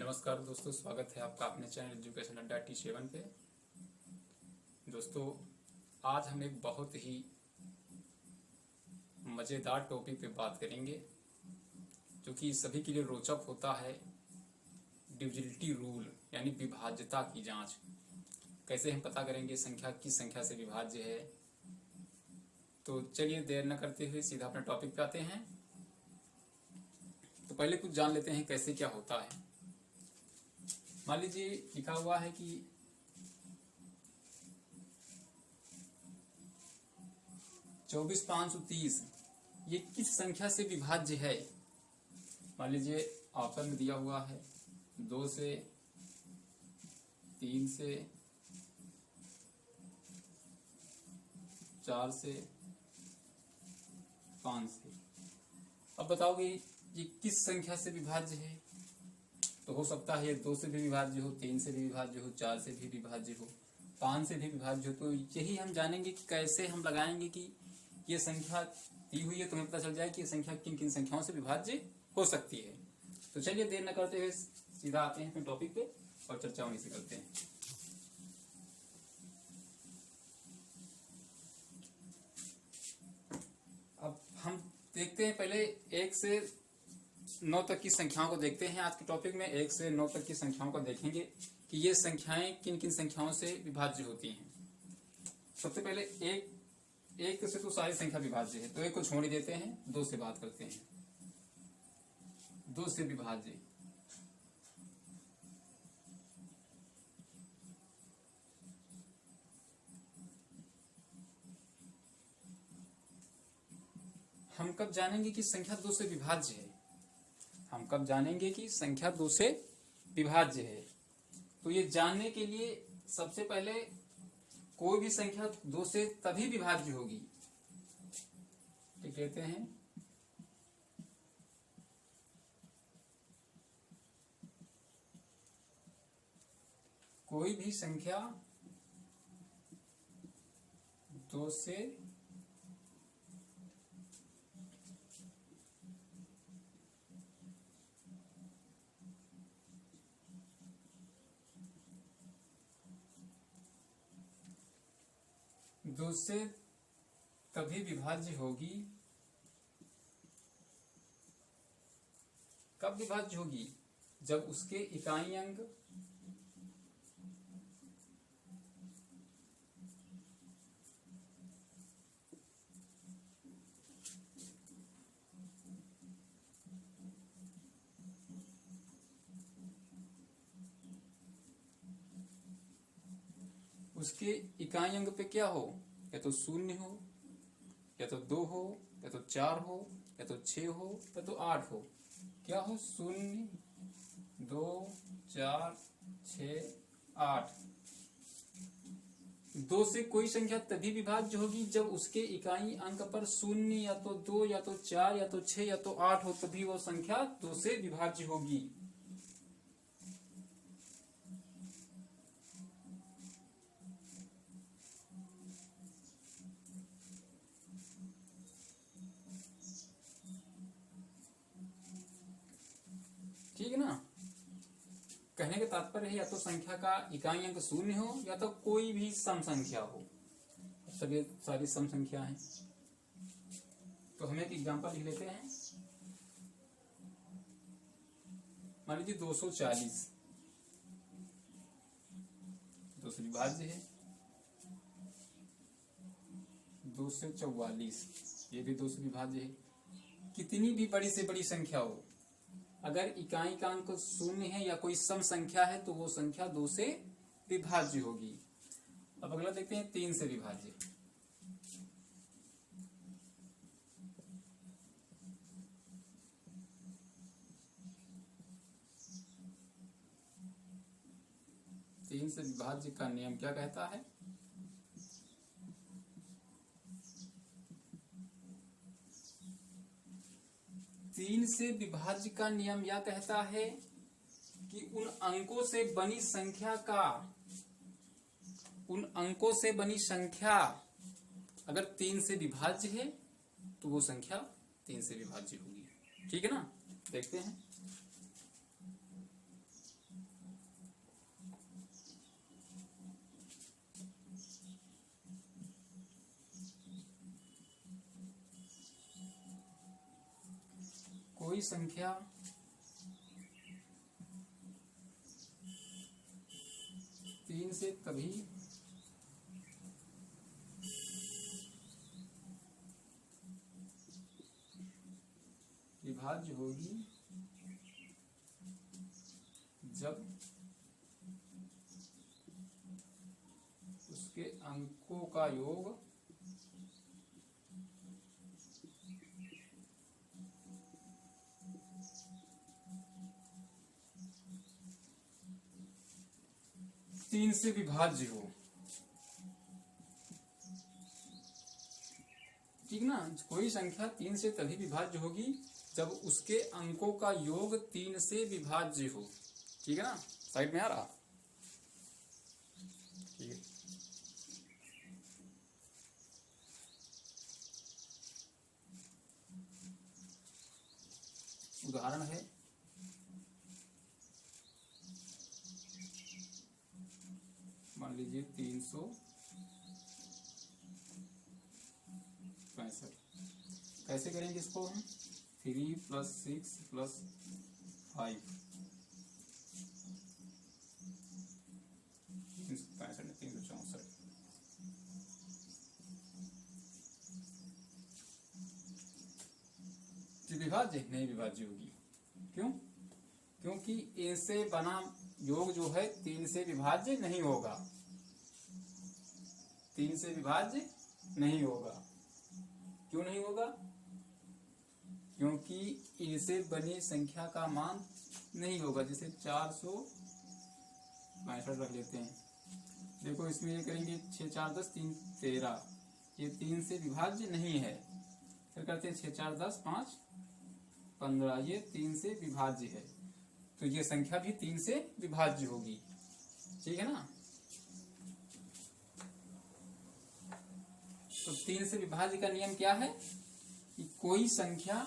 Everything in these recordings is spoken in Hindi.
नमस्कार दोस्तों, स्वागत है आपका अपने चैनल एजुकेशन अड्डा T7 पे। दोस्तों, आज हम एक बहुत ही मज़ेदार टॉपिक पे बात करेंगे जो कि सभी के लिए रोचक होता है। डिविजिबिलिटी रूल यानी विभाज्यता की जांच। कैसे हम पता करेंगे संख्या किस संख्या से विभाज्य है। तो चलिए देर न करते हुए सीधा अपने टॉपिक पे आते हैं। तो पहले कुछ जान लेते हैं कैसे क्या होता है। मान लीजिए लिखा हुआ है कि 24,530 ये किस संख्या से विभाज्य है। मान लीजिए ऑप्शन में दिया हुआ है 2 से, 3 से, 4 से, 5 से। अब बताओगे ये किस संख्या से विभाज्य है। तो हो सकता है ये 2 से भी विभाज्य हो, 3 से भी विभाज्य हो, 4 से भी विभाज्य हो, 5 से भी विभाज्य हो। तो यही हम जानेंगे कि कैसे हम लगाएंगे कि ये संख्या दी हुई है तो हमें पता चल जाए कि ये संख्या किन किन संख्याओं से विभाज्य हो सकती है। तो चलिए देर न करते हुए सीधा आते हैं अपने टॉपिक पे और चर्चा वहीं से करते हैं। अब हम देखते हैं पहले 1 से 9 तक की संख्याओं को देखते हैं। आज के टॉपिक में 1 से 9 तक की संख्याओं को देखेंगे कि ये संख्याएं किन किन संख्याओं से विभाज्य होती हैं। सबसे पहले एक से तो सारी संख्या विभाज्य है, तो एक को छोड़ ही देते हैं। 2 से बात करते हैं। 2 से विभाज्य हम कब जानेंगे कि संख्या 2 से विभाज्य है। हम कब जानेंगे कि संख्या 2 से विभाज्य है। तो ये जानने के लिए सबसे पहले कोई भी संख्या 2 से तभी विभाज्य होगी। कहते हैं कोई भी संख्या 2 से तभी विभाज्य होगी। कब विभाज्य होगी? जब उसके इकाई अंक पे क्या हो, या तो 0 हो, या तो 2 हो, या तो 4 हो, या तो 6 हो, या तो 8 हो। क्या हो? 0, 2, 4, 6, 8। 2 से कोई संख्या तभी विभाज्य होगी जब उसके इकाई अंक पर 0 या तो 2 या तो 4 या तो 6 या तो 8 हो, तभी वो संख्या 2 से विभाज्य होगी। ठीक है ना। कहने का तात्पर्य है या तो संख्या का इकाई अंक 0 हो या तो कोई भी सम संख्या हो। सब ये सारी सम संख्या है। तो हम एक एग्जांपल लिख लेते हैं। मान लीजिए 240 2 से विभाज्य है। 244 ये भी 2 से विभाज्य है। कितनी भी बड़ी से बड़ी संख्या हो, अगर इकाई का अंक 0 है या कोई सम संख्या है तो वो संख्या 2 से विभाज्य होगी। अब अगला देखते हैं 3 से विभाज्य। तीन से विभाज्य का नियम क्या कहता है? तीन से विभाज्य का नियम यह कहता है कि उन अंकों से बनी संख्या अगर 3 से विभाज्य है तो वो संख्या 3 से विभाज्य होगी। ठीक है ना। देखते हैं कोई संख्या तीन से तभी विभाज्य होगी जब उसके अंकों का योग तीन से विभाज्य हो। ठीक ना, कोई संख्या तीन से तभी विभाज्य होगी जब उसके अंकों का योग तीन से विभाज्य हो। ठीक है ना, साइड में आ रहा। ठीक है, उदाहरण है मान लीजिए 365। कैसे करेंगे इसको हम? 3 + 6 + 5 365 364। विभाज्य नहीं विभाज्य होगी। क्यों? क्योंकि इनसे बना योग जो है तीन से विभाज्य नहीं होगा। तीन से विभाज्य नहीं होगा। क्यों नहीं होगा? क्योंकि इनसे बनी संख्या का मान नहीं होगा। जैसे 465 रख लेते हैं। देखो इसमें ये करेंगे 6 4 10 3 13, ये तीन से विभाज्य नहीं है। फिर करते हैं 6 4 10 5 15, ये तीन से विभाज्य है। तो ये संख्या भी तीन से विभाज्य होगी। ठीक है ना। तो तीन से विभाज्य का नियम क्या है कि कोई संख्या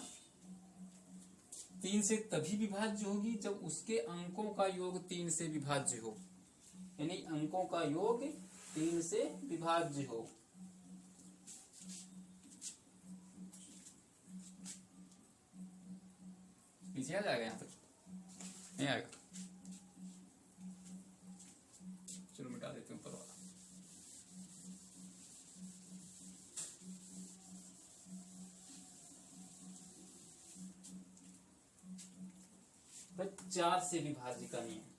तीन से तभी विभाज्य होगी जब उसके अंकों का योग तीन से विभाज्य हो। यानी अंकों का योग तीन से विभाज्य हो। पीछे आ जाएगा, यहां तक नहीं आएगा। चलो मिटा देते हैं ऊपर वाला। भाई 4 से विभाज्य का नियम।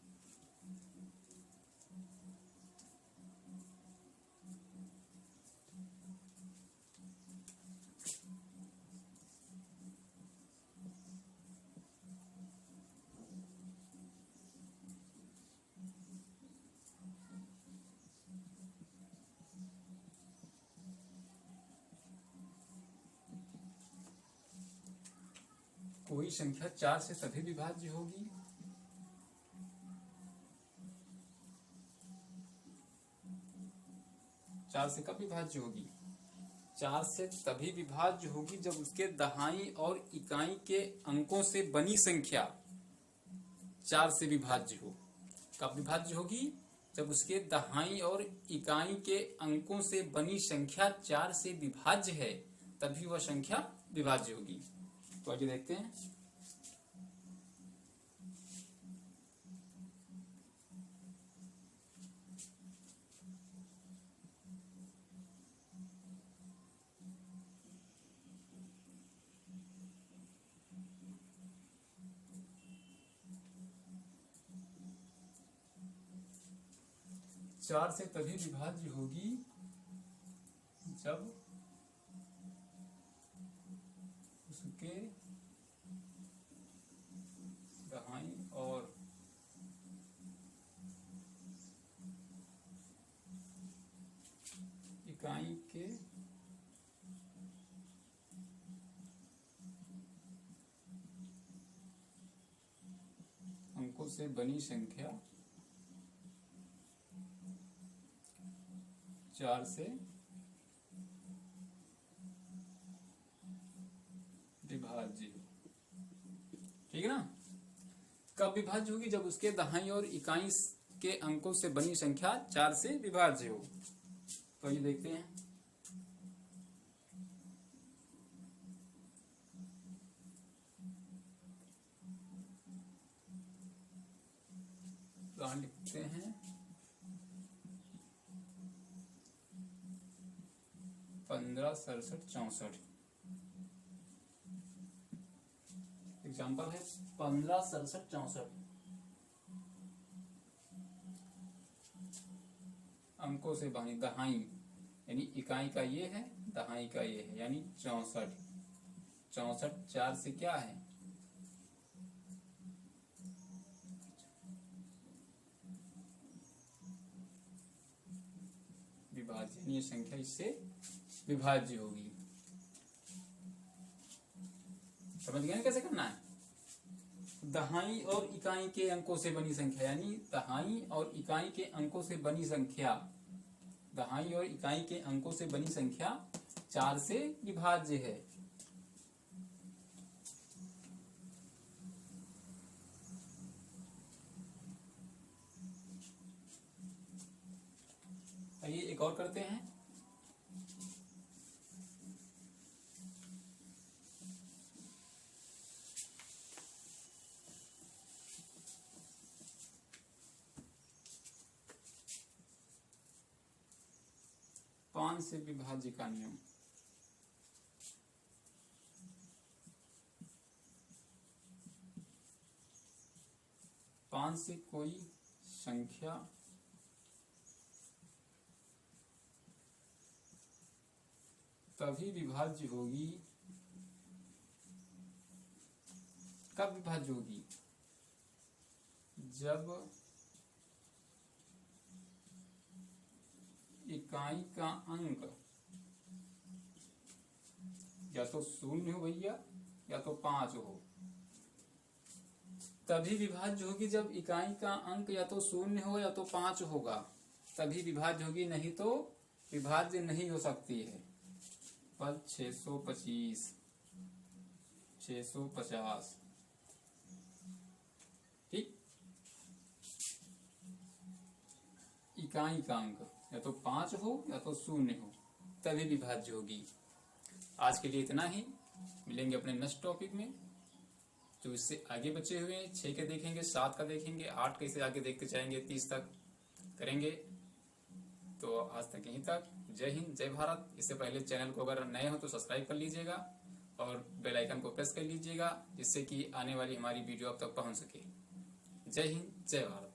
कोई संख्या 4 से तभी विभाज्य होगी चार से कब विभाज्य होगी? 4 से तभी विभाज्य होगी जब उसके दहाई और इकाई के अंकों से बनी संख्या 4 से विभाज्य हो। कब विभाज्य होगी? जब उसके दहाई और इकाई के अंकों से बनी संख्या 4 से विभाज्य है, तभी वह संख्या विभाज्य होगी। तो आगे देखते हैं। चार से तभी विभाज्य होगी जब उसके दहाई और इकाई के अंकों से बनी संख्या 4 से विभाज्य। ठीक है ना। कब विभाज्य होगी? जब उसके दहाई और इकाई के अंकों से बनी संख्या 4 से विभाज्य हो। तो ये देखते हैं। यहाँ लिखते हैं 15, 67, 64। एग्जाम्पल है 15, 67, 64 अंकों से बनी दहाई, यानी इकाई का ये है, दहाई का ये है, यानी 64। 64 4 से क्या है, विभाज्य, यानी ये संख्या इससे विभाज्य होगी। समझ गए ना कैसे करना है? दहाई और इकाई के अंकों से बनी संख्या, यानी दहाई और इकाई के अंकों से बनी संख्या, दहाई और इकाई के अंकों से बनी संख्या 4 से विभाज्य है। आइए एक और करते हैं। पांच से विभाज्य का नियम। पांच से कोई संख्या तभी विभाज्य होगी, कब विभाज्य होगी, जब इकाई का अंक या तो 0 हो भैया या तो 5 हो। तभी विभाज्य होगी जब इकाई का अंक या तो 0 हो या तो 5 होगा, तभी विभाज्य होगी, नहीं तो विभाज्य नहीं हो सकती है। पर 625, 650, ठीक, इकाई का अंक या तो 5 हो या तो 0 हो, तभी विभाज्य होगी। आज के लिए इतना ही, मिलेंगे अपने नेक्स्ट टॉपिक में। जो इससे आगे बचे हुए हैं 6 के देखेंगे, 7 का देखेंगे, 8 कैसे आगे देखते जाएंगे, 30 तक करेंगे। तो आज तक यहीं तक। जय हिंद, जय भारत। इससे पहले चैनल को अगर नए हो तो सब्सक्राइब कर लीजिएगा और बेल आइकन को प्रेस कर लीजिएगा, जिससे कि आने वाली हमारी वीडियो आप तक पहुंच सके। जय हिंद, जय भारत।